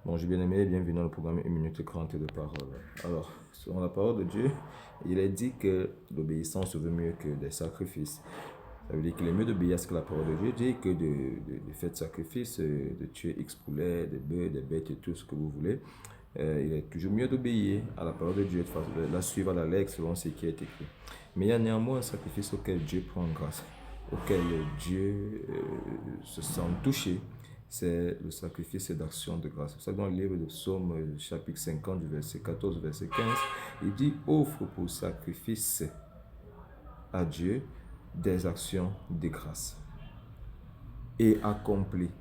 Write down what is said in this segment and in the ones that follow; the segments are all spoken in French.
Bonjour bien-aimé, bienvenue dans le programme 1 minute 30 de parole. Alors, selon la parole de Dieu, il est dit que l'obéissance vaut mieux que des sacrifices. Ça veut dire qu'il est mieux d'obéir à ce que la parole de Dieu dit que de faire de sacrifices, de tuer X poulets, des bœufs, des bêtes et tout ce que vous voulez. Il est toujours mieux d'obéir à la parole de Dieu, de la suivre à la lettre selon ce qui est écrit. Mais il y a néanmoins un sacrifice auquel Dieu prend grâce, auquel Dieu se sent touché. C'est le sacrifice d'action de grâce. C'est ça dans le livre de Psaume, chapitre 50, du verset 14 au verset 15, il dit: offre pour sacrifice à Dieu des actions de grâce et accomplis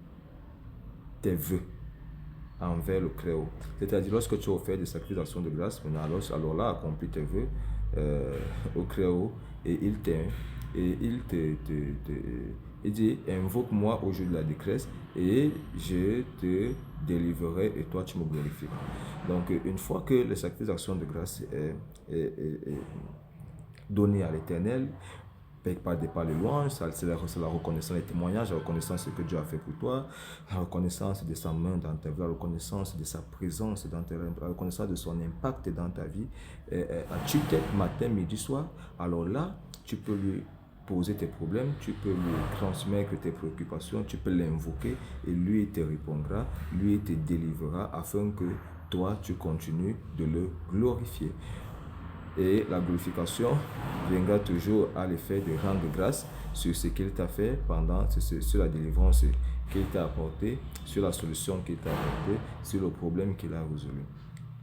tes vœux envers le Très-Haut. C'est-à-dire, lorsque tu as offert des sacrifices d'actions de grâce, alors là, accomplis tes vœux au Très-Haut et il dit: invoque-moi au jour de la détresse et je te délivrerai et toi tu me glorifieras. Donc, une fois que le sacrifice d'action de grâce est donné à l'Éternel, par les louanges, c'est la reconnaissance, les témoignages, la reconnaissance de ce que Dieu a fait pour toi, la reconnaissance de sa main dans ta vie, la reconnaissance de sa présence dans ta vie, la reconnaissance de son impact dans ta vie, tu tête matin, midi, soir, alors là, tu peux lui poser tes problèmes, tu peux lui transmettre tes préoccupations, tu peux l'invoquer et lui te répondra, lui te délivrera afin que toi, tu continues de le glorifier. Et la glorification viendra toujours à l'effet de rendre grâce sur ce qu'il t'a fait sur la délivrance qu'il t'a apportée, sur la solution qu'il t'a apportée, sur le problème qu'il a résolu.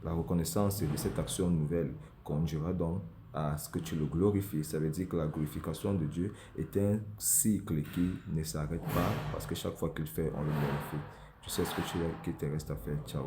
La reconnaissance de cette action nouvelle conduira donc à ce que tu le glorifies. Ça veut dire que la glorification de Dieu est un cycle qui ne s'arrête pas parce que chaque fois qu'il fait, on le glorifie. Tu sais ce que qu'il te reste à faire. Ciao.